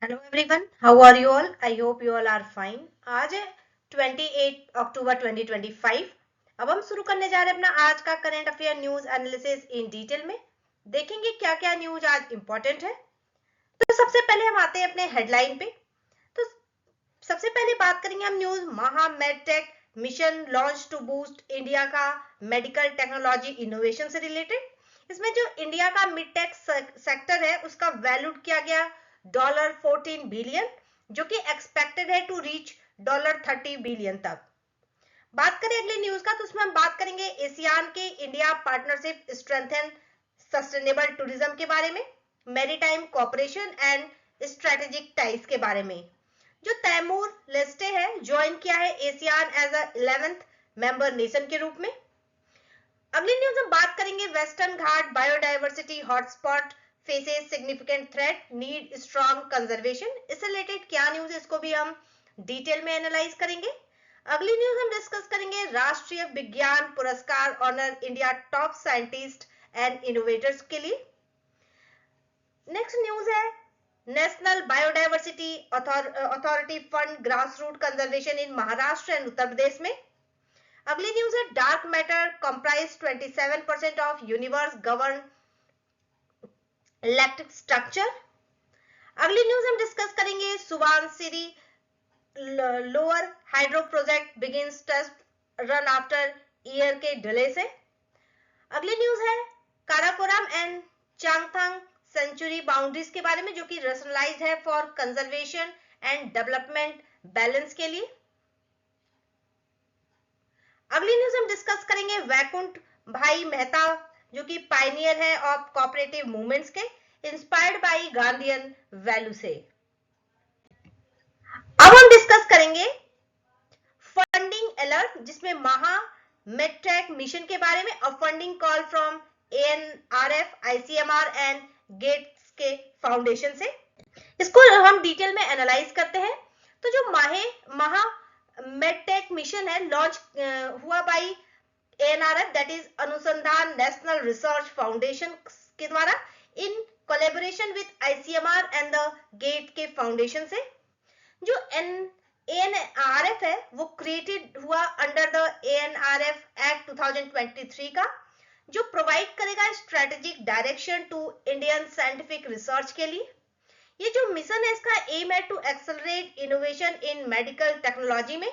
Hello everyone, how are you all? I hope you all are fine. आज है 28 अक्टूबर 2025। अब हम शुरू करने जा रहे हैं अपना आज का current affair news analysis in detail में। देखेंगे क्या क्या न्यूज आज इंपॉर्टेंट है। तो सबसे पहले हम आते हैं अपने हेडलाइन पे। तो सबसे पहले बात करेंगे हम news Maha medtech mission launch to boost India का मेडिकल टेक्नोलॉजी इनोवेशन से रिलेटेड। इसमें जो इंडिया का मिडटेक सेक्टर है उसका वैल्यूड किया गया $14 बिलियन, जो कि एक्सपेक्टेड है टू रीच $30 बिलियन तक। बात करें अगली न्यूज का तो उसमें हम बात करेंगे एशियान के India partnership strengthen sustainable tourism के बारे में, maritime cooperation and strategic ties के बारे में। जो तैमूर लेस्टे है ज्वाइन किया है ASEAN as a 11th member nation के रूप में। अगली न्यूज हम बात करेंगे Western Ghat biodiversity hotspot faces significant threat need strong conservation. इससे रिलेटेड क्या न्यूज है इसको भी हम डिटेल में एनालाइज करेंगे। अगली न्यूज हम डिस्कस करेंगे Rashtriya Vigyan Puraskar honour India top scientist and innovators के लिए। नेक्स्ट न्यूज है National Biodiversity Authority fund grass root conservation in Maharashtra and Uttar Pradesh में। अगली न्यूज है dark matter comprise 27% of universe govern electric structure. अगली न्यूज हम डिस्कस करेंगे Subansiri lower hydro project begins test run after year के डिले से। अगली न्यूज है Karakoram and Changthang sanctuary boundaries के बारे में, जो कि रेशनलाइज्ड है for conservation and development balance के लिए। अगली न्यूज हम डिस्कस करेंगे वैकुंठ भाई मेहता, जो कि पायनियर है ऑफ कोऑपरेटिव मूवमेंट्स के, इंस्पायर्ड बाय गांधीयन वैल्यू से। अब हम डिस्कस करेंगे फंडिंग अलर्ट, जिसमें महा मेडटेक मिशन के बारे में, a funding call from ANRF ICMR and Gates के फाउंडेशन से। इसको हम डिटेल में एनालाइज करते हैं। तो जो महा मेडटेक मिशन है लॉन्च हुआ by ANRF, that is Anusandhan national research foundation के द्वारा in collaboration with ICMR and the gate के फाउंडेशन से। जो एएनआरएफ है वो क्रिएटेड हुआ अंडर द एएनआरएफ एक्ट 2023 का, जो प्रोवाइड करेगा strategic direction to Indian scientific research के लिए। ये जो मिशन है इसका एम है to accelerate innovation in medical technology में,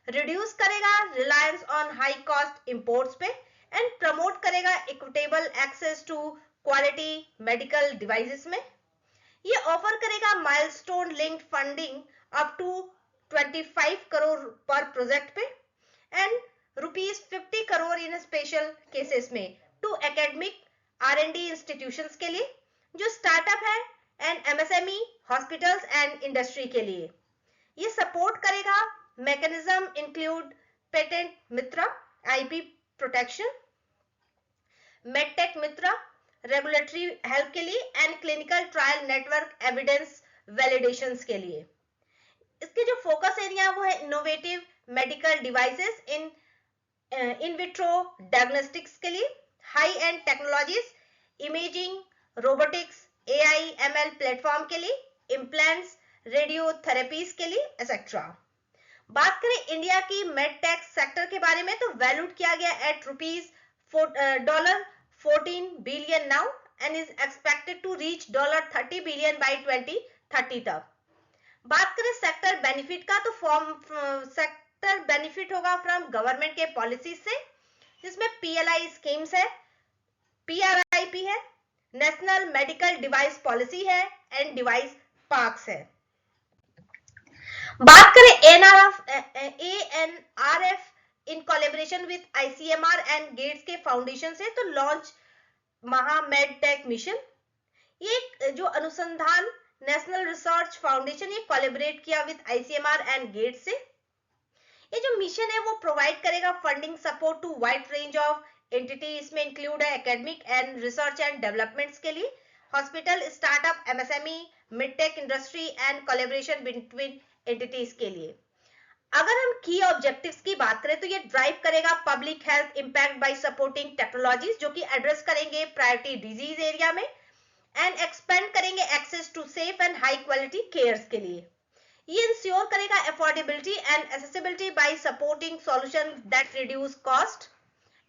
रिड्यूस करेगा reliance on high cost imports पे एंड प्रमोट करेगा equitable access to quality medical devices में। ये ऑफर करेगा milestone linked funding up to 25 crore per project पे and ₹50 crore in special cases में to academic R&D institutions के लिए, जो स्टार्टअप है and MSME hospitals and industry के लिए। ये सपोर्ट करेगा मैकेनिज्म इंक्लूड पेटेंट मित्रा आईपी प्रोटेक्शन, मेडटेक मित्रा रेगुलेटरी हेल्प के लिए and clinical trial network evidence validations के लिए। इसके जो फोकस एरिया वो है innovative medical devices in vitro diagnostics के लिए, high and technologies imaging robotics AI ML platform के लिए, इम्प्लांट्स रेडियोथेरेपीज के लिए एक्सेट्रा। बात करें इंडिया की मेडटेक सेक्टर के बारे में तो वैल्यूड किया गया at $14 billion now and is expected to reach $30 billion by 2030 तक। बात करें सेक्टर बेनिफिट का तो सेक्टर बेनिफिट होगा फ्रॉम गवर्नमेंट के पॉलिसी से, जिसमें पीएलआई स्कीम्स है, पीआरआईपी है, नेशनल मेडिकल डिवाइस पॉलिसी है एंड डिवाइस पार्क्स है। बात करें ANRF in collaboration with ICMR and Gates के फाउंडेशन से तो लॉन्च महा मेडटेक मिशन। ये जो अनुसंधान नेशनल रिसर्च फाउंडेशन ये कोलैबोरेट किया विद आईसीएमआर एंड गेट्स से। ये जो मिशन है वो प्रोवाइड करेगा funding support to wide range of entity, इसमें इंक्लूड है academic and research and developments के लिए, hospital startup MSME medtech industry and collaboration between entities के लिए। अगर हम की ऑब्जेक्टिव्स की बात करें तो ये ड्राइव करेगा public health impact by supporting technologies जो कि एड्रेस करेंगे प्रायोरिटी डिजीज एरिया में एंड एक्सपेंड करेंगे access to safe and high quality cares के लिए। ये इंश्योर करेगा affordability and accessibility by supporting solution that reduce cost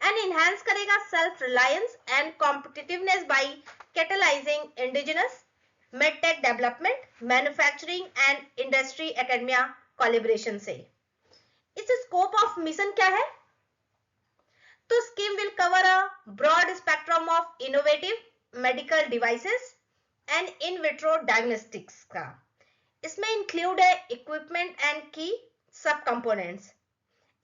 and enhance करेगा self reliance and competitiveness by catalysing indigenous medtech development, manufacturing and industry academia collaboration से। इस scope of mission क्या है? तो scheme will cover a broad spectrum of innovative medical devices and in vitro diagnostics का। इसमें include है equipment and key sub components,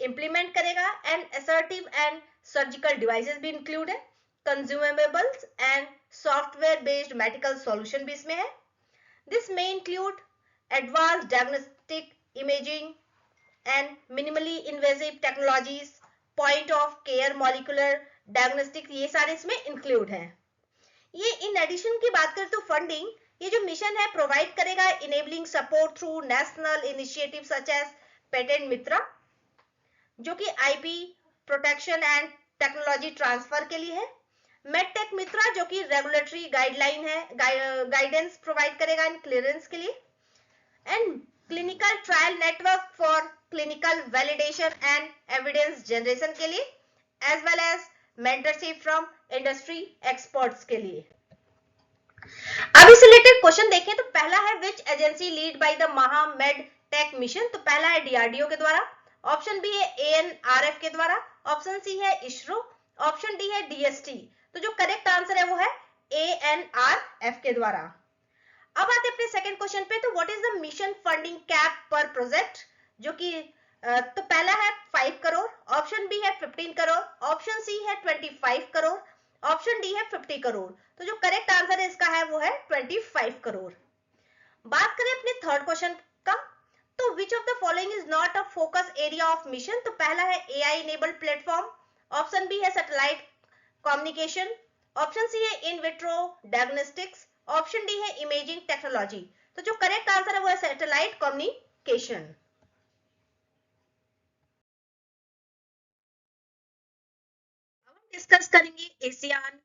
implement करेगा and assertive and surgical devices भी इंक्लूड है, consumables and software based medical solution भी इसमें है। This may include advance diagnostic imaging and minimally invasive technologies, point of care molecular diagnostic, ये सारे इसमें include हैं। ये इन एडिशन की बात करें तो फंडिंग, ये जो मिशन है प्रोवाइड करेगा enabling support through national initiative such as patent Mitra, जो कि IP protection and technology transfer के लिए है, मेडटेक मित्रा जो कि रेगुलेटरी गाइडलाइन है, गाइडेंस प्रोवाइड करेगा इन क्लियरेंस के लिए, and clinical trial network for clinical validation and evidence generation के लिए, as well as mentorship from industry experts के लिए। अब इस रिलेटेड क्वेश्चन देखें तो पहला है विच एजेंसी लीड बाय द महा मेड टेक मिशन, तो पहला है डीआरडीओ के द्वारा, ऑप्शन बी है एएनआरएफ के द्वारा, ऑप्शन सी है इसरो, ऑप्शन डी है डीएसटी। तो जो करेक्ट आंसर है वो है एएनआरएफ के द्वारा। अब आते अपने सेकंड क्वेश्चन पे, तो what is the mission funding cap पर प्रोजेक्ट, जो कि तो पहला है 5 करोड़, ऑप्शन बी है 15 करोड़, ऑप्शन सी है 25 करोड़, ऑप्शन डी है 50 करोड़। तो जो करेक्ट आंसर है इसका है वो है 25 करोड़। बात करें अपने थर्ड क्वेश्चन का, तो which of the following is not a focus area of mission, तो पहला है AI enabled platform, option B है सैटेलाइट कम्युनिकेशन, ऑप्शन सी है in vitro diagnostics, option D है इमेजिंग टेक्नोलॉजी। तो जो करेक्ट आंसर है वो है सैटेलाइट कम्युनिकेशन। डिस्कस करेंगे एशियान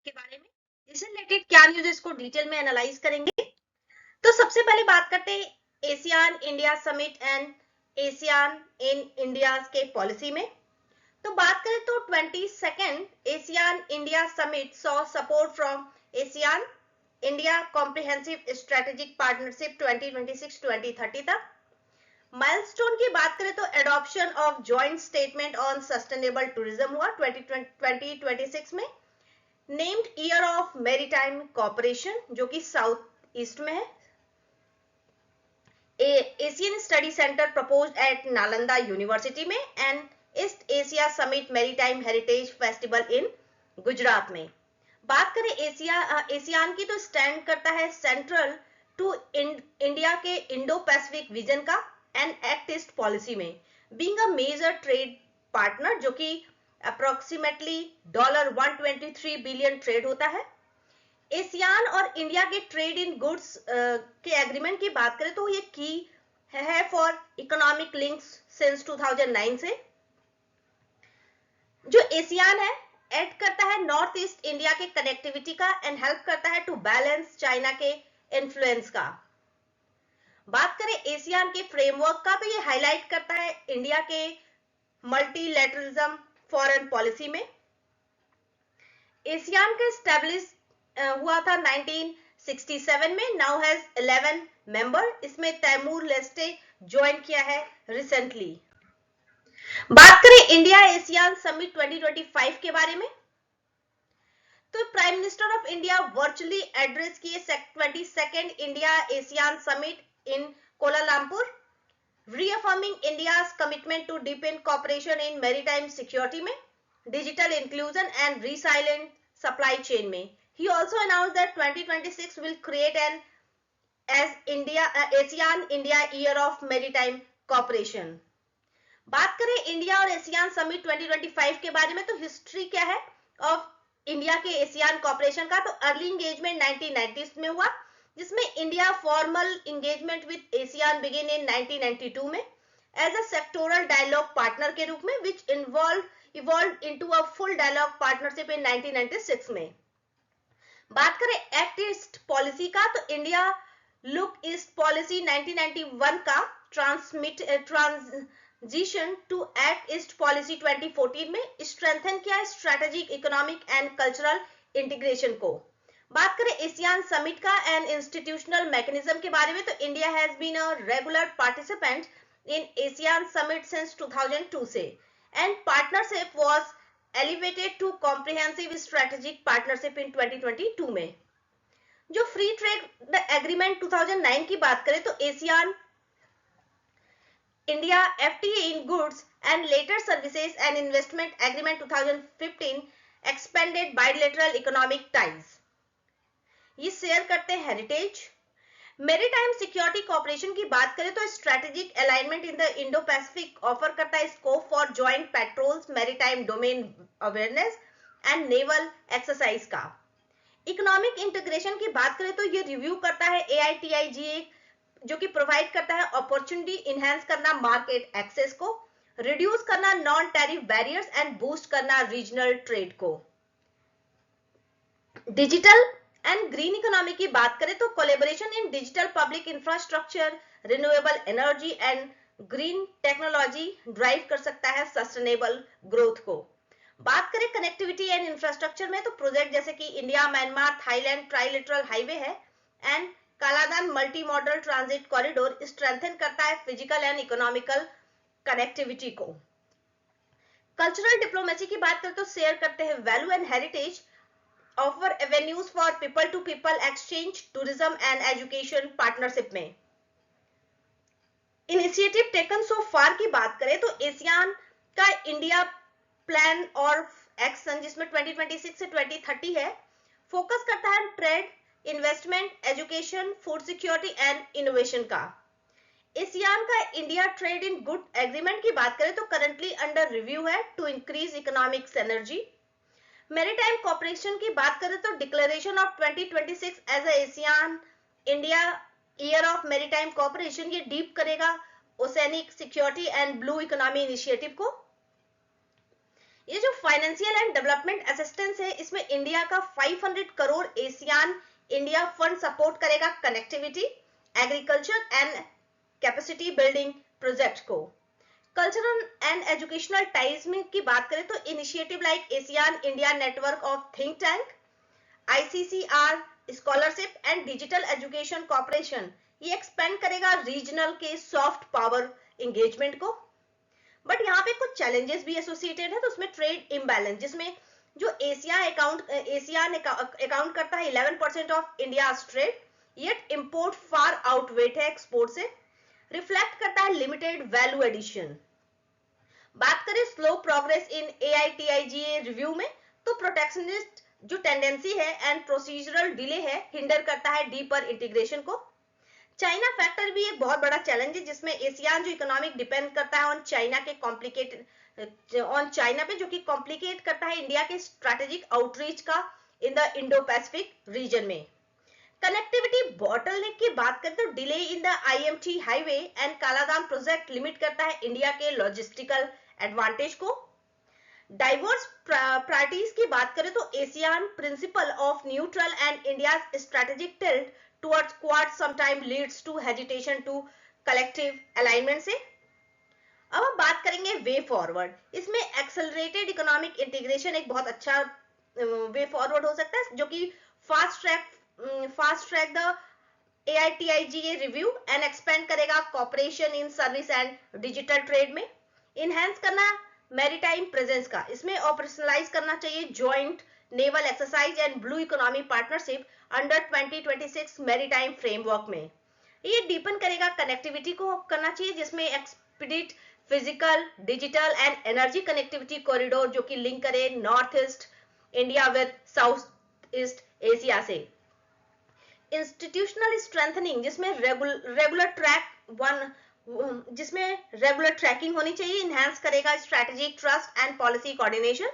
के बारे में, इससे रिलेटेड क्या न्यूज इसको डिटेल में एनालाइज करेंगे। तो सबसे पहले बात करते हैं ASEAN India summit and ASEAN in India के पॉलिसी में। तो बात करें तो 22nd ASEAN India summit saw support from ASEAN India comprehensive strategic partnership 2026-2030 तक। माइलस्टोन की बात करें तो adoption of joint statement on sustainable tourism हुआ 2026 में। Named year of maritime corporation जो कि साउथ ईस्ट में है। Asian study centre proposed at Nalanda university में, and east Asia summit maritime heritage festival in Gujarat में। बात करें एशियान की, तो स्टैंड करता है सेंट्रल टू इंडिया के इंडो पैसिफिक विजन का एंड एक्ट ईस्ट पॉलिसी में, being a major trade partner, जो कि अप्रोक्सीमेटली $123 बिलियन ट्रेड होता है। एशियान और इंडिया के ट्रेड इन गुड्स के एग्रीमेंट की बात करें तो ये की है फॉर इकोनॉमिक लिंक्स सिंस 2009 से। जो एशियान है ऐड करता है नॉर्थ ईस्ट इंडिया के कनेक्टिविटी का एंड हेल्प करता है टू बैलेंस चाइना के इन्फ्लुएंस का। बात करें एशियान के फ्रेमवर्क का, तो ये हाईलाइट करता है इंडिया के मल्टीलैटरलिज्म फॉरेन पॉलिसी में। एशियान का एस्टेब्लिश हुआ था 1967 में, नाउ हैज 11 मेंबर, इसमें तैमूर लेस्टे ज्वाइन किया है रिसेंटली। बात करें इंडिया एशियान समिट 2025 के बारे में, तो prime minister of India virtually address किए 22nd India ASEAN summit in Kuala Lumpur, reaffirming India's commitment to deepen cooperation in maritime security में, digital inclusion and resilient supply chain में। He also announced that 2026 will create an ASEAN India Year of Maritime Cooperation. बात करें India और ASEAN summit 2025 के बारे में, तो history क्या है ऑफ इंडिया के एशियान कॉपरेशन का, तो अर्ली एंगेजमेंट 1990s में हुआ, जिसमें India formal engagement with ASEAN begin in 1992 में as a sectoral dialogue partner के रूप में, which evolve into a full dialogue partnership in 1996 में। बात करें एक्ट ईस्ट पॉलिसी का, तो इंडिया लुक ईस्ट पॉलिसी 1991 का transition to act east policy 2014 में स्ट्रेंथन किया strategic, economic and cultural integration को। बात करें एशियान समिट का एंड इंस्टीट्यूशनल मैकेनिज्म के बारे में, तो India has been a regular participant in ASEAN summit since 2002 से, and partnership was elevated to comprehensive strategic partnership in 2022 में। जो फ्री ट्रेड एग्रीमेंट 2009 की बात करें, तो ASEAN India FTA in goods and letter services and investment agreement 2015 expanded bilateral economic ties. ये share करते हैं हेरिटेज। मैरीटाइम सिक्योरिटी कॉर्पोरेशन की बात करें तो strategic alignment in the Indo Pacific offer करता है scope for joint patrols, maritime domain awareness and naval exercise का। इकोनॉमिक इंटीग्रेशन की बात करें तो ये रिव्यू करता है AITIGA, जो कि प्रोवाइड करता है अपॉर्चुनिटी इनहेंस करना मार्केट एक्सेस को, रिड्यूस करना non tariff barriers and boost करना रीजनल ट्रेड को। डिजिटल एंड ग्रीन इकोनॉमी की बात करें तो collaboration in digital public infrastructure, renewable energy and green technology drive कर सकता है सस्टेनेबल ग्रोथ को। बात करें कनेक्टिविटी एंड इंफ्रास्ट्रक्चर में, तो प्रोजेक्ट जैसे कि India Myanmar Thailand trilateral highway है and Kaladan multi modal transit corridor strengthen करता है फिजिकल एंड इकोनॉमिकल कनेक्टिविटी को। कल्चरल डिप्लोमेसी की बात करें तो शेयर करते हैं value and heritage, offer avenues for people to people exchange, tourism and education partnership में। इनिशिएटिव टेकन सो फार की बात करें तो एशियान का इंडिया प्लान और एक्शन, जिसमें 2026 से 2030 है, फोकस करता है trade, investment, education, food security and innovation का। एशियान का India trade in good agreement की बात करें तो करंटली अंडर रिव्यू है to increase economic synergy. Maritime corporation की बात करें तो declaration of 2026 as ASEAN India year of maritime corporation ये डीप करेगा oceanic security and blue economy initiative को। ये जो फाइनेंशियल एंड डेवलपमेंट असिस्टेंस है, इसमें इंडिया का 500 crore ASEAN India fund support करेगा connectivity, agriculture and capacity building project को। कल्चरल एंड एजुकेशनल टाइज में की बात करें तो initiative like ASEAN India network of think tank, ICCR scholarship and digital education corporation ये एक्सपेंड करेगा रीजनल के सॉफ्ट पावर एंगेजमेंट को। बट यहाँ पे कुछ चैलेंजेस भी एसोसिएटेड है, तो उसमें ट्रेड इम्बैलेंस, जिसमें जो एशियान अकाउंट करता है 11% of India trade, yet import far outweigh है एक्सपोर्ट से, रिफ्लेक्ट करता है लिमिटेड वैल्यू एडिशन। बात करें slow progress in AITIGA review में, तो प्रोटेक्शनिस्ट जो टेंडेंसी है एंड प्रोसीजरल डिले है हिंडर करता है डीपर इंटीग्रेशन को। चाइना फैक्टर भी एक बहुत बड़ा चैलेंज है, जिसमें एशियान जो इकोनॉमिक डिपेंड करता है ऑन चाइना के पे, जो कि कॉम्प्लिकेट करता है इंडिया के स्ट्रेटेजिक आउटरीच का in the Indo Pacific region में। कनेक्टिविटी बॉटलनेक की बात करें तो delay in the IMT highway and Kaladan project limit करता है इंडिया के लॉजिस्टिकल एडवांटेज को। डाइवर्स प्रायोरिटीज की बात करें तो ASEAN principle of neutral and India strategic tilt towards Quad sometime leads to hesitation to collective alignment से। अब हम बात करेंगे वे फॉरवर्ड। इसमें एक्सेलरेटेड इकोनॉमिक इंटीग्रेशन एक बहुत अच्छा वे फॉरवर्ड हो सकता है, जो कि fast track the AITIGA review and expand करेगा cooperation in service and digital trade में। इनहेंस करना मैरीटाइम प्रेजेंस का, इसमें ऑपरेशनलाइज करना चाहिए joint naval exercise and blue economy partnership under 2026 maritime framework में। ये डीपन करेगा कनेक्टिविटी को करना चाहिए, जिसमें expedite physical, digital and energy connectivity corridor जो कि लिंक करे north east India with south east Asia से। इंस्टीट्यूशनल स्ट्रेंथनिंग, जिसमें रेगुलर ट्रैकिंग होनी चाहिए, इनहेंस करेगा strategic trust and policy coordination.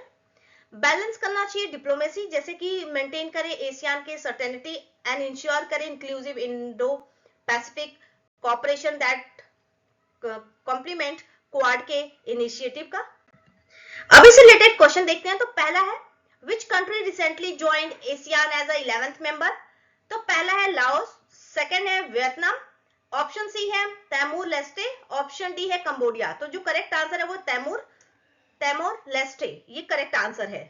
Balance करना चाहिए डिप्लोमेसी, जैसे कि मेंटेन करे एशियान के सर्टेनिटी एंड इंश्योर करे inclusive Indo Pacific cooperation that complement Quad के इनिशिएटिव का। अब इसे रिलेटेड क्वेश्चन देखते हैं। तो पहला है which country recently joined ASEAN as a 11th member? तो पहला है लाओस, सेकंड है वियतनाम, ऑप्शन सी है तैमूर लेस्टे, ऑप्शन डी है कंबोडिया। तो जो करेक्ट आंसर है वो तैमूर लेस्टे, ये करेक्ट आंसर है।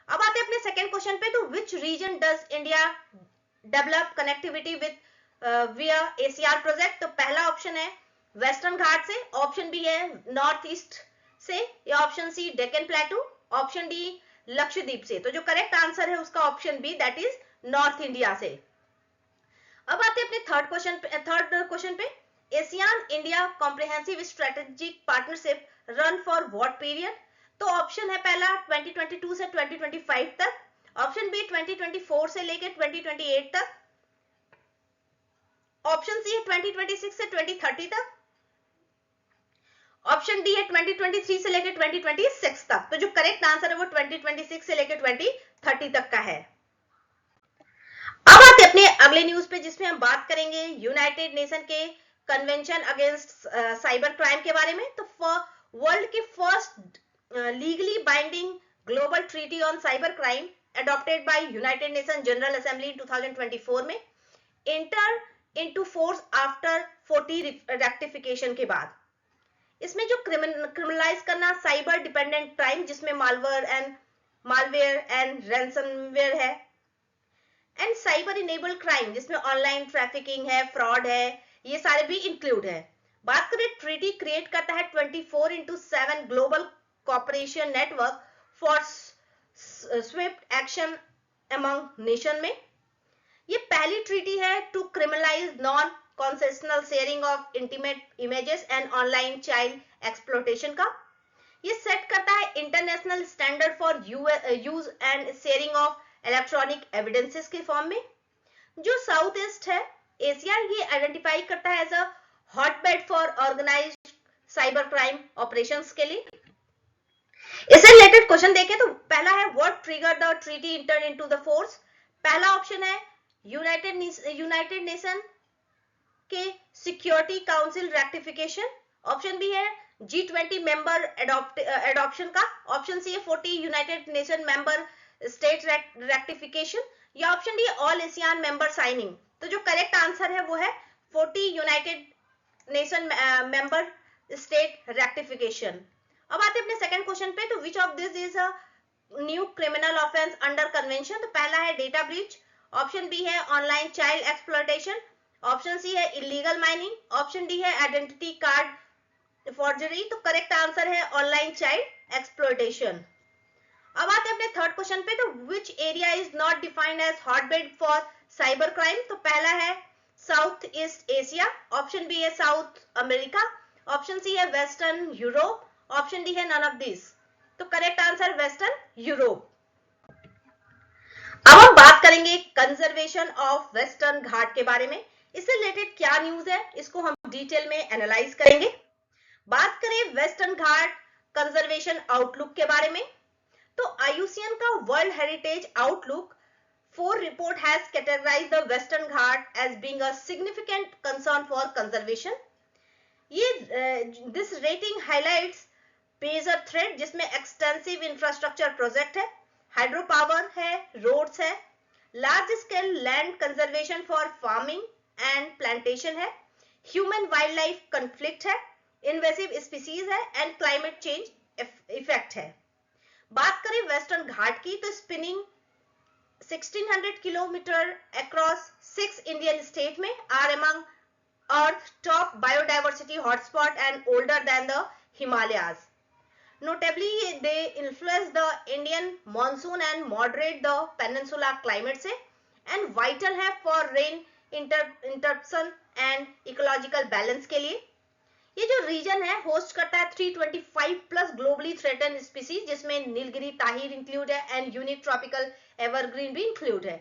अब आते हैं अपने सेकंड क्वेश्चन पे। तो which region does India develop connectivity with via ACR project? तो पहला ऑप्शन है वेस्टर्न घाट से, ऑप्शन बी है नॉर्थ ईस्ट से, या option C Deccan plateau, option D Lakshadweep से। तो जो करेक्ट आंसर है उसका option B, that is north India से। अब आते हैं अपने थर्ड क्वेश्चन पे। ASEAN India comprehensive strategic partnership run for what period? तो ऑप्शन है पहला 2022 से 2025 तक, ऑप्शन बी 2024 से लेकर 2028 तक, ऑप्शन सी है 2026 से 2030 तक, ऑप्शन डी है 2023 से लेकर 2026 तक। तो जो करेक्ट आंसर है वो 2026 से लेकर 2030 तक का है। अब आते अपने अगले न्यूज पे, जिसमें हम बात करेंगे यूनाइटेड नेशन के कन्वेंशन अगेंस्ट साइबर क्राइम के बारे में। तो वर्ल्ड के first legally binding global treaty on cyber crime adopted by United Nations General Assembly in 2024 में enter into force after 40 rectification के बाद। इसमें जो क्रिमिनलाइज करना साइबर डिपेंडेंट क्राइम, जिसमें मालवेयर एंड रैंसमवेयर है, एंड साइबर इनेबल्ड क्राइम जिसमें online trafficking है, फ्रॉड है, ये सारे भी इंक्लूड है। बात करें, ट्रीटी क्रिएट करता है 24/7 global cooperation network for swift action among nation में। ये पहली ट्रीटी है to criminalize non consensual sharing of intimate images and online child exploitation का। ये सेट करता है international standard for use and sharing of electronic evidences के form में। जो साउथ ईस्ट है एशिया, ये आइडेंटिफाई करता है as a hotbed for organized cyber crime operations के लिए। इससे रिलेटेड क्वेश्चन देखें तो पहला है what trigger the treaty enter into the force? पहला ऑप्शन है यूनाइटेड नेशन के security council rectification, option B है G20 मेंबर एडॉप्शन का, ऑप्शन सी है 40 United Nation member state rectification, या option D all ASEAN member signing. तो जो correct answer है वो है 40 United Nation member state rectification. अब आते हैं अपने सेकंड क्वेश्चन पे। तो which of this is a new criminal offence under convention? तो पहला है डेटा ब्रीच, ऑप्शन बी है online child exploitation, option C है इलीगल माइनिंग, ऑप्शन डी है आइडेंटिटी कार्ड फॉर्जरी। तो करेक्ट आंसर है ऑनलाइन चाइल्ड एक्सप्लॉयटेशन। अब आते हैं अपने थर्ड क्वेश्चन पे। तो which area is not defined as hotbed for cyber crime? तो पहला है south east Asia, option B है साउथ अमेरिका, ऑप्शन सी है वेस्टर्न यूरोप, ऑप्शन डी है नन ऑफ दिस। तो करेक्ट आंसर वेस्टर्न यूरोप। अब हम बात करेंगे कंजर्वेशन ऑफ वेस्टर्न घाट के बारे में। इससे रिलेटेड क्या न्यूज है, इसको हम डिटेल में एनालाइज करेंगे। बात करें वेस्टर्न घाट कंजर्वेशन आउटलुक के बारे में, तो IUCN का world heritage outlook 4 report has categorized the Western Ghat as being a significant concern for conservation. ये this rating highlights major threat जिसमें extensive infrastructure project है, हाइड्रो पावर है, रोड्स है, large scale land conservation for farming and plantation है, human wild life conflict है, invasive species है and climate change effect है। बात करें वेस्टर्न घाट की, तो spinning 1600 kilometre across 6 Indian state में are among earth top biodiversity hotspot and older than the Himalayas. Notably, they influence the Indian monsoon and moderate the peninsula climate से, and vital है for rain interruption and ecological balance के लिए। ये जो reason है host करता है 325 plus globally threaten species, जिसमें नीलगिरी ताहिर इंक्लूड है एंड यूनिक ट्रॉपिकल एवरग्रीन भी इंक्लूड है।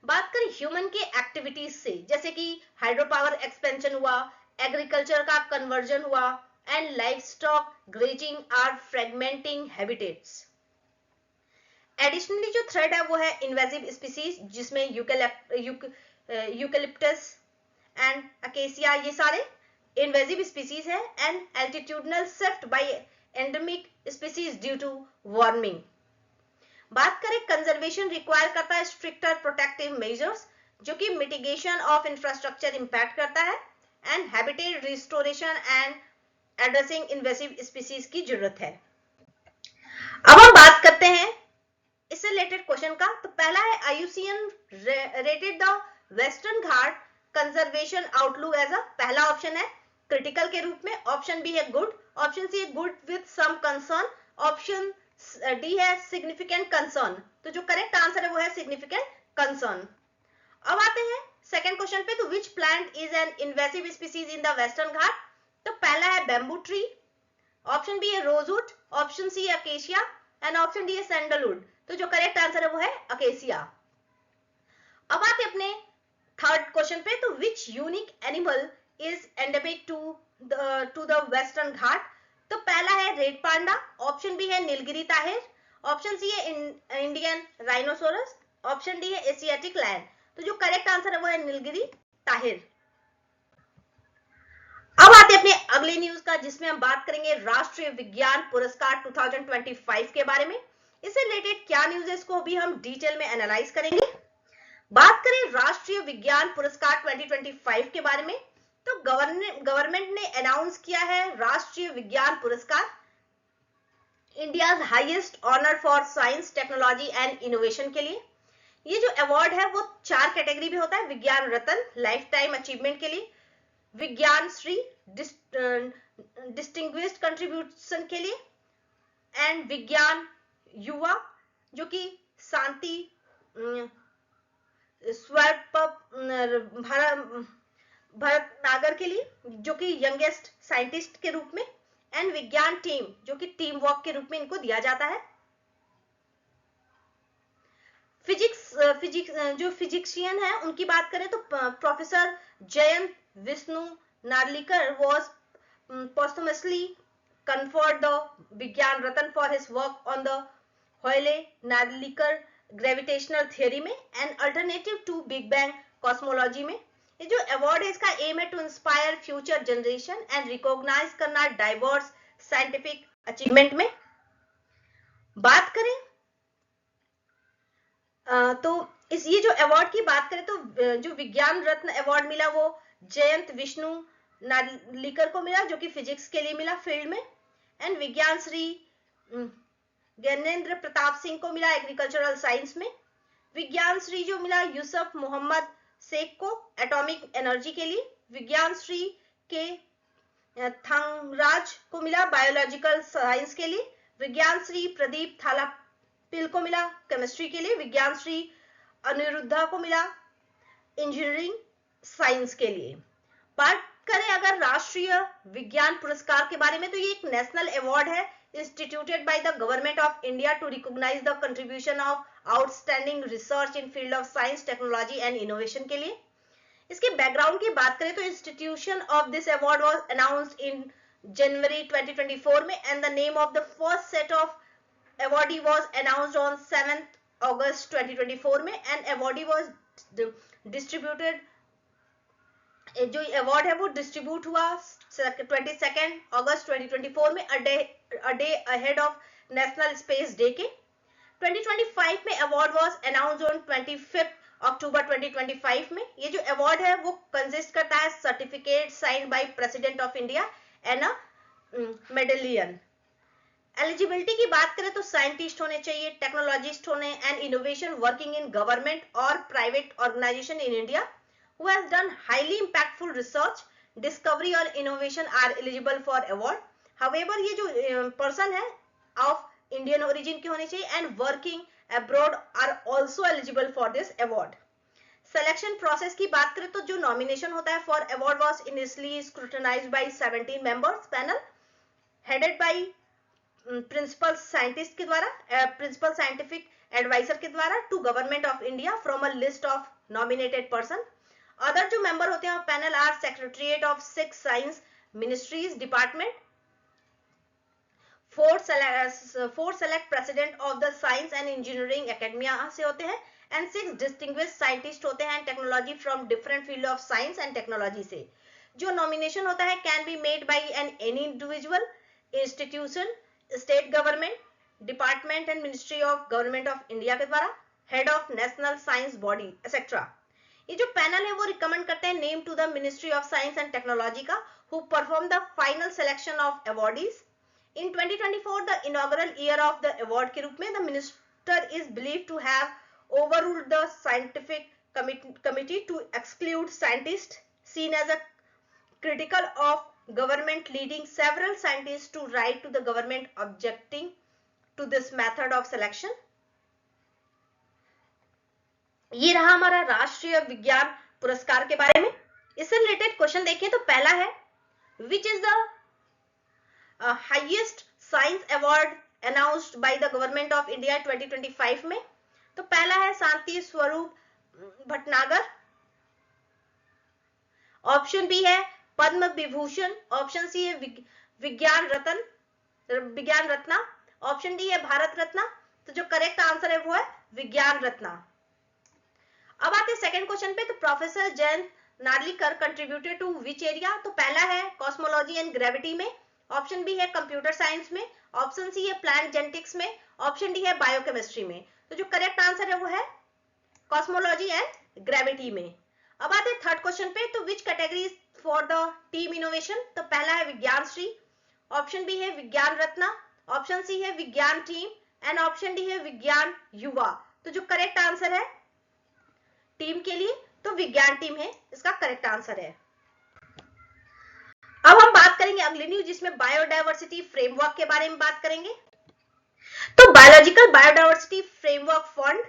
बात करें ह्यूमन के एक्टिविटीज से, जैसे कि हाइड्रो पावर एक्सपेंशन हुआ, एग्रीकल्चर का कन्वर्जन हुआ and livestock grazing are fragmenting habitats. Additionally जो थ्रेट है वो है इन्वेसिव स्पीसीज, जिसमें यूकेलिप्टस एंड अकेसिया, ये सारे इन्वेसिव स्पीसीज है, and altitudinal shift by endemic species due to warming. बात करें कंजर्वेशन रिक्वायर करता है स्ट्रिक्टर प्रोटेक्टिव मेजर्स जो कि मिटिगेशन ऑफ इंफ्रास्ट्रक्चर इंपैक्ट करता है and habitat restoration and addressing invasive species की जरूरत है। अब हम बात करते हैं इससे रिलेटेड क्वेश्चन का। तो पहला है IUCN rated the western Ghat conservation outlook as a, पहला ऑप्शन है क्रिटिकल के रूप में, ऑप्शन बी है गुड, ऑप्शन सी है good with some concern, option D है सिग्निफिकेंट कंसर्न। तो जो करेक्ट आंसर है वो है सिग्निफिकेंट कंसर्न। अब आते हैं सेकंड क्वेश्चन पे। तो which plant is an invasive species in the western Ghat? तो पहला है बैम्बू ट्री, ऑप्शन बी है रोजवुड, ऑप्शन सी है अकेशिया एंड ऑप्शन डी है सैंडलवुड। तो जो करेक्ट आंसर है वो है अकेशिया। अब आते अपने थर्ड क्वेश्चन पे। तो which unique animal is endemic to the western Ghat? तो पहला है रेड पांडा, ऑप्शन बी है नीलगिरी ताहिर, ऑप्शन सी है इंडियन राइनोसोरस, ऑप्शन डी है एशियाटिक लायन। तो जो करेक्ट आंसर है वो है नीलगिरी ताहिर। अब आते अपने अगले न्यूज का जिसमें हम बात करेंगे राष्ट्रीय विज्ञान पुरस्कार 2025 के बारे में। इससे रिलेटेड क्या न्यूज है इसको भी हम डिटेल में एनालाइज करेंगे। बात करें राष्ट्रीय विज्ञान पुरस्कार 2025 के बारे में, तो गवर्नमेंट ने अनाउंस किया है Rashtriya Vigyan Puraskar, India's highest honour for science technology and innovation के लिए। ये जो अवार्ड है वो 4 कैटेगरी में होता है, विज्ञान रत्न लाइफ टाइम अचीवमेंट के लिए, विज्ञान श्री डिस्टिंग्विश्ड कंट्रीब्यूशन के लिए, एंड विज्ञान युवा जो कि शांति भरतनागर के लिए जो कि यंगेस्ट साइंटिस्ट के रूप में, एंड विज्ञान टीम जो कि टीम वर्क के रूप में इनको दिया जाता है। फिजिक्स जो फिजिशियन है उनकी बात करें तो professor Jayant Vishnu Narlikar was posthumously conferred the विज्ञान रत्न for his work on the Hoyle-Narlikar gravitational theory में and alternative to Big Bang cosmology में। ये जो अवार्ड है इसका एम है to inspire future generation and recognize करना डाइवर्स साइंटिफिक अचीवमेंट में। बात करें तो ये जो अवार्ड की बात करें तो जो विज्ञान रत्न अवार्ड मिला वो जयंत विष्णु नार्लिकर को मिला जो कि फिजिक्स के लिए मिला फील्ड में, एंड विज्ञान श्री ज्ञानेंद्र प्रताप सिंह को मिला एग्रीकल्चरल साइंस में, विज्ञान श्री जो मिला यूसुफ मोहम्मद शेख को एटॉमिक एनर्जी के लिए, विज्ञान श्री के थंगराज को मिला बायोलॉजिकल साइंस के लिए, विज्ञान श्री प्रदीप थालापिल को मिला केमिस्ट्री के लिए, विज्ञान श्री अनिरुद्धा को मिला इंजीनियरिंग साइंस के लिए। बात करें अगर राष्ट्रीय विज्ञान पुरस्कार के बारे में तो ये एक नेशनल अवार्ड है instituted by the government of India to recognize the contribution of outstanding research in field of science, technology and innovation के लिए। इसके बैकग्राउंड की बात करें तो institution of this award was announced in January 2024 में and the name of the first set of awardee was announced on 7th August 2024 में and awardee was distributed। जो अवार्ड है वो डिस्ट्रीब्यूट हुआ 22 अगस्त 2024 में a day ahead of national space day के। 2025 में award was announced on 25 अक्टूबर 2025 में। ये जो अवार्ड है वो कंसिस्ट करता है certificate signed by president of India and a medallion. Eligibility की बात करें तो साइंटिस्ट होने चाहिए, टेक्नोलॉजिस्ट होने and innovation working in government और private organisation in India who has done highly impactful research, discovery or innovation are eligible for award. However, ये जो person है of Indian origin के होने चाहिए and working abroad are also eligible for this award. Selection process की बात करें तो जो nomination होता है for award was initially scrutinized by 17 members panel headed by principal scientist के द्वारा principal scientific advisor के द्वारा to government of India from a list of nominated person. Other जो मेंबर होते हैं panel are secretariat of 6 science ministries department, 4 select president of the science and engineering academia से होते हैं एंड 6 डिस्टिंग्विश्ड साइंटिस्ट होते हैं technology from different field of science and technology से। जो नॉमिनेशन होता है can be made by an any individual, institution, state government, department and ministry of government of India के द्वारा, head of national science body etcetera. ये जो panel है वो रिकमेंड करते हैं name to the ministry of science and technology का, who perform the final selection of awardees. In 2024 the inaugural year of the award के रूप में the minister is believe to have overruled the scientific committee to exclude scientists seen as a critical of government, leading several scientists to write to the government objecting to this method of selection। ये रहा हमारा राष्ट्रीय विज्ञान पुरस्कार के बारे में। इससे related question देखें तो पहला है which is the highest science award announced by the government of India 2025 में। तो पहला है शांति स्वरूप भटनागर, ऑप्शन बी है पद्म विभूषण, ऑप्शन सी है विज्ञान रत्ना, ऑप्शन डी है भारत रत्ना। तो जो करेक्ट आंसर है वो है विज्ञान रत्ना। अब आते हैं सेकंड क्वेश्चन पे। तो professor Jayant Narlikar contributed to which area. तो पहला है कॉस्मोलॉजी एंड ग्रेविटी में, ऑप्शन बी है कंप्यूटर साइंस में, ऑप्शन सी है प्लांट जेनेटिक्स में, ऑप्शन डी है बायोकेमिस्ट्री में। तो जो करेक्ट आंसर है वो है कॉस्मोलॉजी एंड ग्रेविटी में। अब आते हैं थर्ड क्वेश्चन पे। तो which category for the team innovation. तो पहला है विज्ञान श्री, ऑप्शन बी है विज्ञान रत्ना, ऑप्शन सी है विज्ञान टीम एंड ऑप्शन डी है विज्ञान युवा। तो जो करेक्ट आंसर है टीम के लिए तो विज्ञान टीम है इसका करेक्ट आंसर है। अब हम बात करेंगे अगली न्यूज जिसमें बायोडायवर्सिटी फ्रेमवर्क के बारे में बात करेंगे। तो बायोलॉजिकल बायोडायवर्सिटी फ्रेमवर्क फंड,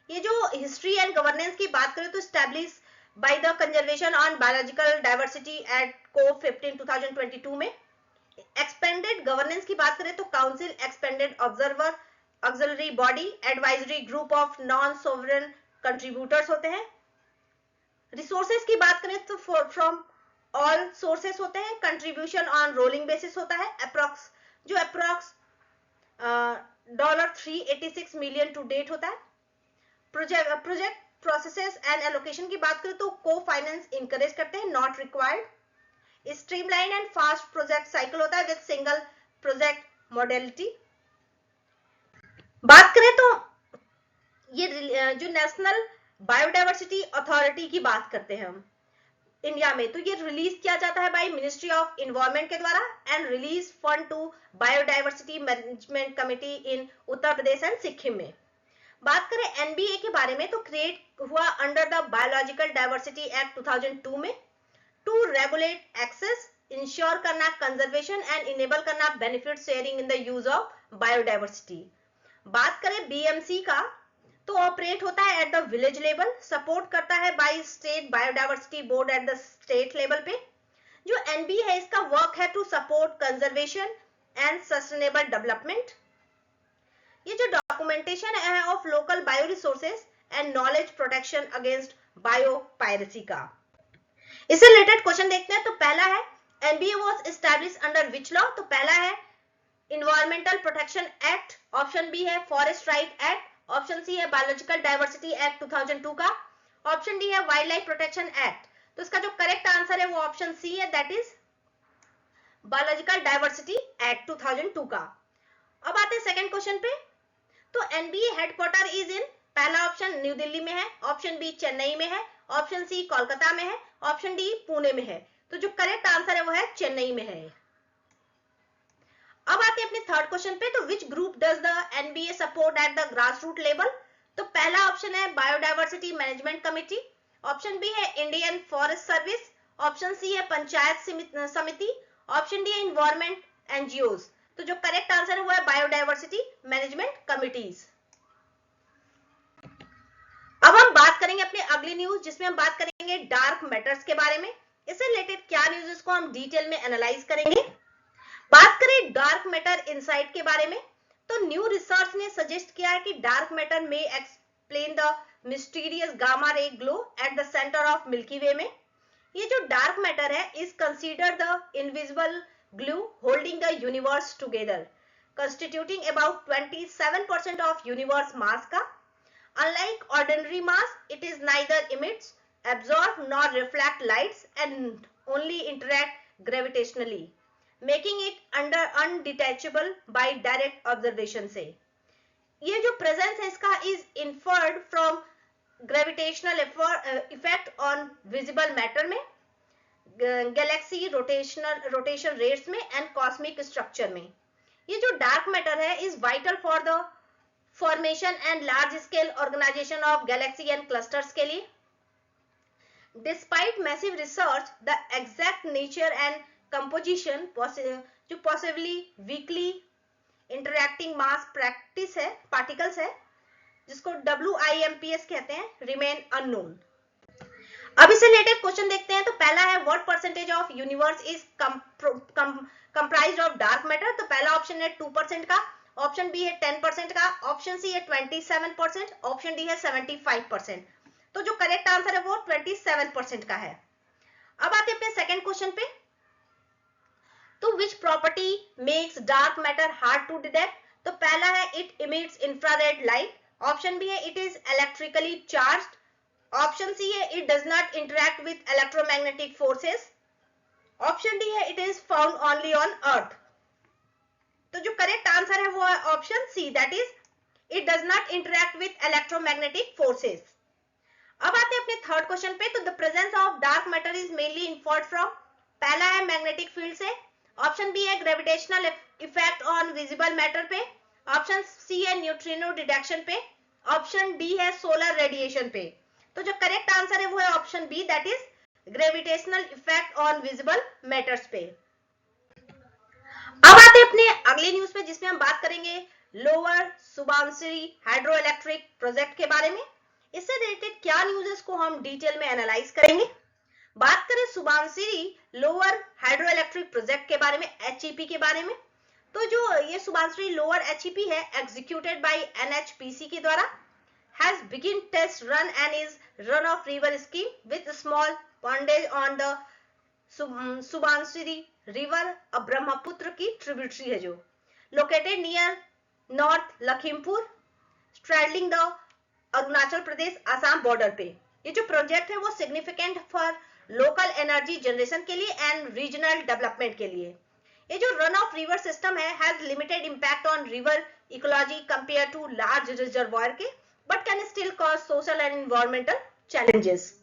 ये जो हिस्ट्री एंड गवर्नेंस की बात करें तो establish by the convention on biological diversity at COP 15 2022 में। एक्सपेंडेड गवर्नेंस की बात करें तो council, expanded observer, auxiliary body, advisory group of non sovereign contributors होते हैं। रिसोर्सेज की बात करें तो फ्रॉम ऑल सोर्सेस होते हैं। कंट्रीब्यूशन ऑन रोलिंग बेसिस होता है। अप्रॉक्स $386 मिलियन टू डेट होता है। प्रोजेक्ट प्रोसेसेस एंड एलोकेशन की बात करें तो को फाइनेंस इंकरेज करते हैं, not required. Streamline and fast project cycle होता है विद सिंगल प्रोजेक्ट मॉडलिटी। बात करें तो ये जो नेशनल बायोडायवर्सिटी अथॉरिटी की बात करते हैं हम इंडिया में, तो ये रिलीज किया जाता है बाय मिनिस्ट्री ऑफ इन्वायरमेंट के द्वारा and release fund to biodiversity management committee in Uttar Pradesh and Sikkim में। बात करें एनबीए के बारे में तो क्रिएट हुआ under the biological diversity act 2002 में टू रेगुलेट एक्सेस, इंश्योर करना कंजर्वेशन एंड इनेबल करना benefit sharing in the use of biodiversity. बात करें बीएमसी का तो ऑपरेट होता है at the village level, support करता है by state biodiversity board at the state level पे। जो एनबी है इसका वर्क है to support conservation and sustainable development. ये जो डॉक्यूमेंटेशन है of local bio resources and knowledge protection against bio piracy का। इससे रिलेटेड क्वेश्चन देखते हैं। तो पहला है NBA was established under which law. तो पहला है environmental protection act, option B है forest right act, option C है बायोलॉजिकल डायवर्सिटी एक्ट 2002 का, ऑप्शन डी है वाइल्ड लाइफ प्रोटेक्शन एक्ट। तो इसका जो करेक्ट आंसर है वो ऑप्शन सी है, that is biological diversity act 2002 का। अब आते हैं सेकंड क्वेश्चन पे। तो एनबीए हेडक्वार्टर इज इन, पहला ऑप्शन न्यू दिल्ली में है, ऑप्शन बी चेन्नई में है, ऑप्शन सी कोलकाता में है, ऑप्शन डी पुणे में है। तो जो करेक्ट आंसर है वो है चेन्नई में है। अब आते हैं अपने थर्ड क्वेश्चन पे। तो which group does the NBA support at the grass root level. तो पहला ऑप्शन है biodiversity management committee, option B है Indian forest service, option C है पंचायत समिति, ऑप्शन डी है इन्वायरमेंट एनजीओज। तो जो करेक्ट आंसर है वो है बायोडायवर्सिटी मैनेजमेंट कमिटीज। अब हम बात करेंगे अपने अगली न्यूज जिसमें हम बात करेंगे डार्क मैटर्स के बारे में। इससे रिलेटेड क्या न्यूज को हम डिटेल में एनालाइज करेंगे। बात करें डार्क मैटर इनसाइट के बारे में तो न्यू रिसर्च ने सजेस्ट किया है कि डार्क मैटर में explain the mysterious gamma ray glow at the centre of Milky Way में। ये जो डार्क मैटर है is consider the invisible glue holding the universe together, constituting about 27% of universe mass का। Unlike ordinary mass, it is neither emits, absorb nor reflect lights and only interact gravitationally. Making it under undetectable by direct observation से। ये जो presence है इसका is inferred from gravitational effect on visible matter में, galaxy rotation rates में and cosmic structure में। ये जो डार्क मैटर है is vital for the formation and large scale organisation of galaxy and clusters के लिए। Despite massive research the exact nature and composition जो possibly weakly interacting mass practice है particles है जिसको WIMPs कहते हैं, रिमेन अननोन। अब इससे रिलेटेड क्वेश्चन देखते हैं। तो पहला है what percentage of universe is comprised of dark matter. तो पहला ऑप्शन है 2% का, ऑप्शन बी है 10% का, ऑप्शन सी है 27%, ऑप्शन डी है 75%। तो जो करेक्ट आंसर है वो 27% का है। अब आते हैं अपने सेकंड क्वेश्चन पे। तो which property makes dark matter hard to detect. तो पहला है it emits infrared light, option B है it is electrically charged, option C है it does not interact with electromagnetic forces, option D है it is found only on earth. तो जो correct answer है वो है option C, that is it does not interact with electromagnetic forces. अब आते हैं अपने थर्ड क्वेश्चन पे। तो the presence of dark matter is mainly inferred from, पहला है मैग्नेटिक फील्ड से, ऑप्शन बी है gravitational effect on visible matter पे, ऑप्शन सी है न्यूट्रिनो डिटेक्शन पे, ऑप्शन डी है सोलर रेडिएशन पे। तो जो करेक्ट आंसर है वो है option B, that is gravitational effect on visible matters पे। अब आते हैं अपने अगले न्यूज पे जिसमें हम बात करेंगे lower Subansiri hydro electric project के बारे में। इससे रिलेटेड क्या न्यूज है इसको हम डिटेल में एनालाइज करेंगे। बात करें Subansiri lower hydro electric project के बारे में, HEP के बारे में। तो जो ये सुबानसिरी लोअर HEP है एग्जीक्यूटेड बाय NHPC के द्वारा, has begin test run and is run of river scheme with small pondage on the Subansiri river, अब ब्रह्मपुत्र की ट्रिब्यूटरी है जो located near North Lakhimpur straddling the Arunachal Pradesh Assam border पे। ये जो प्रोजेक्ट है वो significant for local energy generation के लिए एंड रीजनल डेवलपमेंट के लिए। ये जो रन ऑफ रिवर सिस्टम है has limited impact on river ecology compare to large reservoir के, but can still cause social and environmental challenges.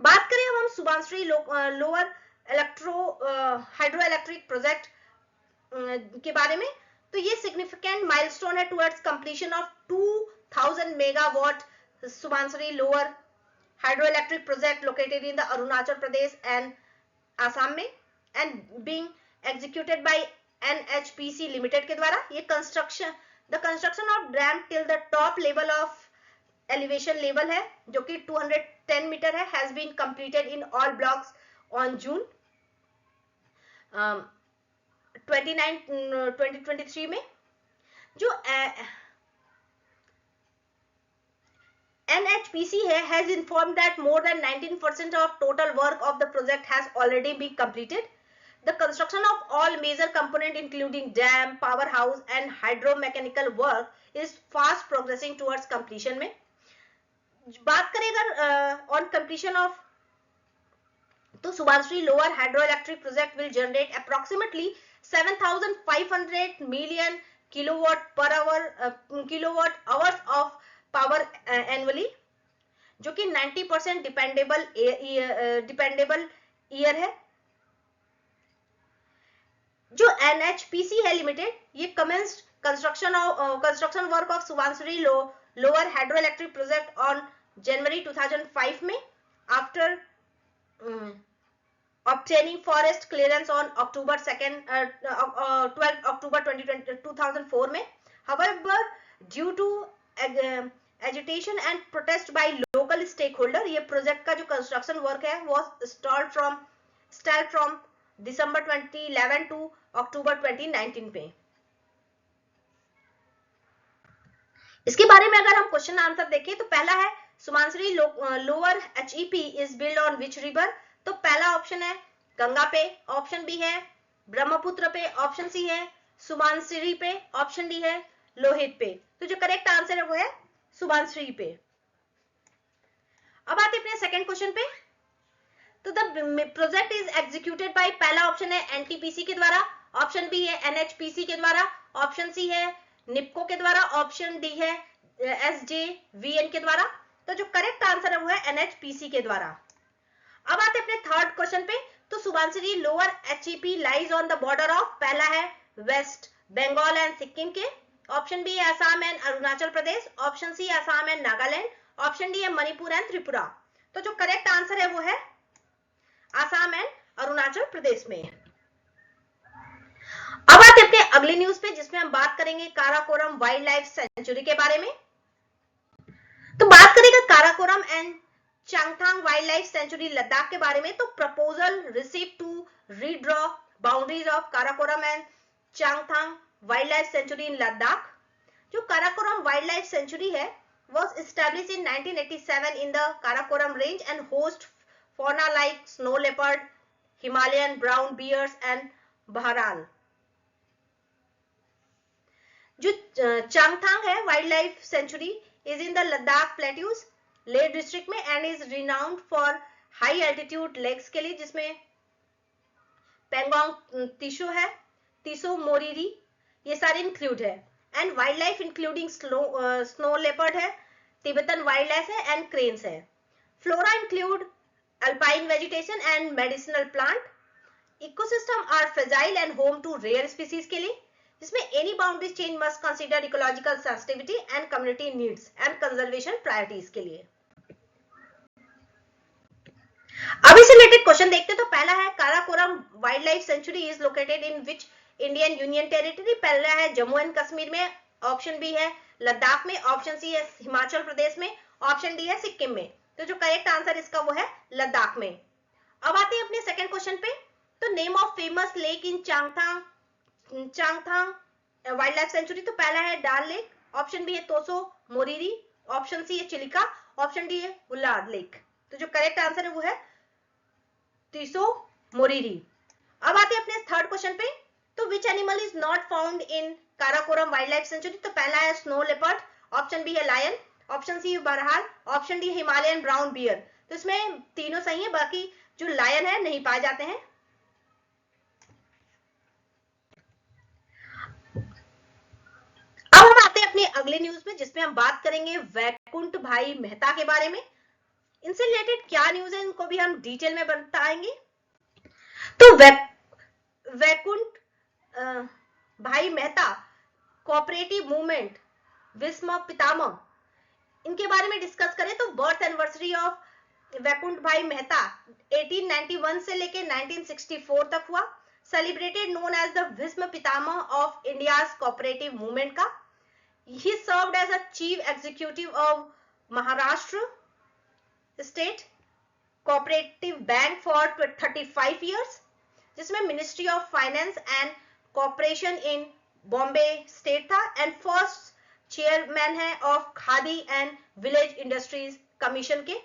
बात करें हम Subansiri lower hydro electric project के बारे में, तो ये सिग्निफिकेंट माइलस्टोन है towards completion of 2000 megawatt Subansiri lower hydro electric project located in the Arunachal Pradesh and Assam में and being executed by NHPC limited के द्वारा। ये the construction of dam till the top level of elevation level है जो कि 210 metre है, has been completed in all blocks on June 2023 में। जो NHPC है has informed that more than 19% of total work of the project has already been completed. The construction of all major components including dam, powerhouse and hydromechanical work is fast progressing towards completion में। बात करें अगर on completion of, तो Subansiri lower hydro electric project will generate approximately 7,500 million kilowatt hours of power annually, जो कि 90% dependable year है। जो NHPC है लिमिटेड, ये commenced construction work of Subansiri lower hydro electric project on January 2005 में after obtaining forest clearance on October 12 October 2004 में। However, due to agitation and protest by local stakeholder, ये project का जो construction work है वो stalled from December 2011 to October 2019 पे। इसके बारे में अगर हम क्वेश्चन आंसर देखें तो पहला है Subansiri lower HEP is build on which river. तो पहला ऑप्शन है गंगा पे, ऑप्शन बी है ब्रह्मपुत्र पे, ऑप्शन सी है सुबानसिरी पे, ऑप्शन डी है लोहित पे। तो जो करेक्ट आंसर है वो है सुबानसिरी पे। अब आते हैं अपने सेकंड क्वेश्चन पे। तो the project is executed by, पहला ऑप्शन है एनटीपीसी के द्वारा, ऑप्शन बी है एनएचपीसी के द्वारा, ऑप्शन सी है निपको के द्वारा, ऑप्शन डी है एसजेवीएन के द्वारा। तो जो करेक्ट आंसर है वो है एनएचपीसी के द्वारा। अब आते अपने थर्ड क्वेश्चन पे। तो Subanshu ji, lower HEP lies on the border of, पहला है वेस्ट बंगाल एंड सिक्किम के, ऑप्शन बी है Assam and Arunachal Pradesh, option C Assam and Nagaland, option D है मणिपुर एंड त्रिपुरा। तो जो करेक्ट आंसर है वो है असम एंड अरुणाचल प्रदेश में। अब आते अपने अगले न्यूज पे, जिसमें हम बात करेंगे काराकोरम वाइल्ड लाइफ सेंचुरी के बारे में। तो बात करेंगे Karakoram and Changthang wild life sanctuary Ladakh के बारे में। तो proposal receive to redraw boundaries of Karakoram and Changthang wild life sanctuary in Ladakh. जो काराकोरम वाइल्ड लाइफ सेंचुरी है was established in 1987 in the Karakoram range and host fauna like snow leopard, Himalayan brown bears and बहराल। जो चांगथांग है wild life sanctuary is in the Ladakh plateaus Leh district में and is renowned for high altitude lakes के लिए, जिसमें पेंगोंग तीसो है, तीसो मोरिरी, ये सारे इंक्लूड है। And wild life including snow leopard है, तिब्बतन वाइल्ड लाइफ है एंड क्रेन्स है। Flora include alpine vegetation and medicinal plant. Ecosystem are fragile and home to rare species के लिए, जिसमें any boundary change must consider ecological sensitivity and community needs and conservation priorities के लिए। अब इसे related question देखते हैं। तो पहला है Karakoram wild life sanctuary is located in which Indian union territory. पहला है जम्मू एंड कश्मीर में, ऑप्शन बी है लद्दाख में, ऑप्शन सी है हिमाचल प्रदेश में, ऑप्शन डी है सिक्किम में। तो जो करेक्ट आंसर इसका वो है लद्दाख में। अब आते हैं अपने सेकंड क्वेश्चन पे। तो name of famous lake in Changthang wild life century. तो पहला है डाल लेक, ऑप्शन बी है तोसो मोरिरी, ऑप्शन सी है चिलिका, ऑप्शन डी है बुलाड लेक। तो जो करेक्ट आंसर है वो है तीसो मोरिरी। अब आते हैं अपने थर्ड क्वेश्चन पे। तो which animal is not found in Karakoram wild life century. तो पहला है स्नो लेपर्ड, ऑप्शन बी है लायन, ऑप्शन सी है बहरहाल, option D Himalayan brown bear. तो इसमें तीनों सही है, बाकी जो लायन है नहीं पाए जाते हैं। अब हम आते हैं अपने अगले न्यूज में, जिसमें हम बात करेंगे वैकुंठ भाई मेहता के बारे में। इनसे रिलेटेड क्या न्यूज है इनको भी हम डिटेल में बताएंगे। तो वैकुंठ भाई मेहता कोऑपरेटिव मूवमेंट विस्म पितामह, इनके बारे में डिस्कस करें तो बर्थ एनिवर्सरी ऑफ वैकुंठ भाई मेहता 1891 से लेके 1964 तक हुआ। Celebrated known as the Bhishma Pitamah of India's cooperative movement का। He served as a chief executive of Maharashtra state cooperative bank for 35 years, जिसमें ministry of finance and corporation in Bombay state था। एंड फर्स्ट चेयरमैन है of Khadi and village industries commission के।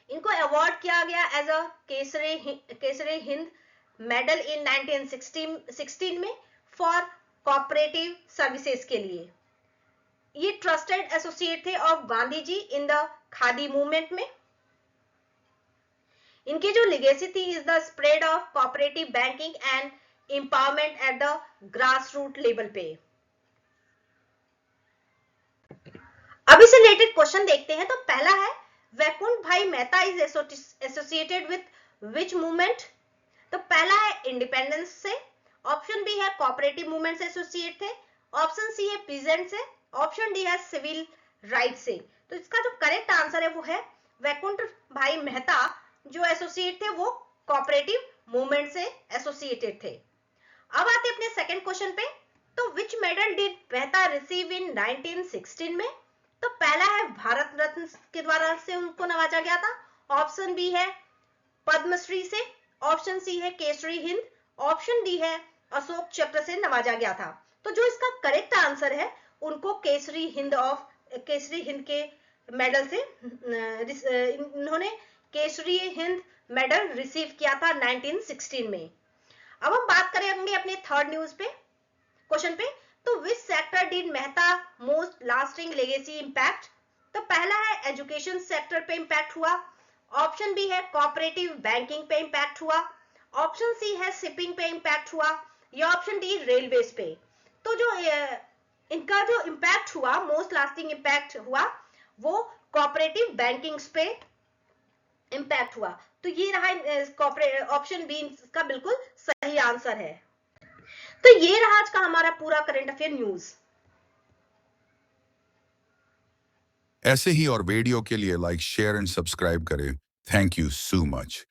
इनको award किया गया as a Kaisar-i Hind medal in 1916 में for cooperative services के लिए। ये ट्रस्टेड एसोसिएट थे of Gandhi ji in the khadi movement में। इनकी जो लिगेसी थी is the spread of cooperative banking and empowerment at the grass root level पे। अब इससे रिलेटेड क्वेश्चन देखते हैं। तो पहला है वैकुंठ भाई Mehta is associated with which movement. तो पहला है इंडिपेंडेंस से, ऑप्शन बी है कोऑपरेटिव मूवमेंट से एसोसिएट थे, ऑप्शन सी है पीजेंट से, ऑप्शन डी है सिविल राइट से। तो इसका जो करेक्ट आंसर है वो है वैकुंठ भाई मेहता जो एसोसिएट थे वो कोऑपरेटिव मूवमेंट से एसोसिएटेड थे। अब आते अपने सेकंड क्वेश्चन पे। तो विच medal did Mehta receive in 1916 में। तो पहला है भारत रत्न के द्वारा से उनको नवाजा गया था, ऑप्शन बी है पद्मश्री से, ऑप्शन सी है केसरी हिंद, ऑप्शन डी है अशोक चक्र से नवाजा गया था। तो जो इसका करेक्ट आंसर है उनको केसरी हिंद के मेडल से इन्होंने केसरी हिंद मेडल रिसीव किया था 1916 में। अब हम बात करेंगे अपने थर्ड न्यूज पे क्वेश्चन पे। तो which sector did Mehta most lasting legacy impact. तो पहला है एजुकेशन सेक्टर पे इंपैक्ट हुआ, ऑप्शन बी है कोऑपरेटिव बैंकिंग पे इंपैक्ट हुआ, ऑप्शन सी है शिपिंग पे इंपैक्ट हुआ, या ऑप्शन डी रेलवेज पे। तो जो इनका जो इंपैक्ट हुआ, मोस्ट लास्टिंग इंपैक्ट हुआ, वो कोऑपरेटिव बैंकिंग पे इंपैक्ट हुआ। तो ये रहा ऑप्शन बी इसका बिल्कुल सही आंसर है। तो ये रहा आज का हमारा पूरा करंट अफेयर न्यूज। ऐसे ही और वीडियो के लिए लाइक शेयर एंड सब्सक्राइब करें। Thank you so much.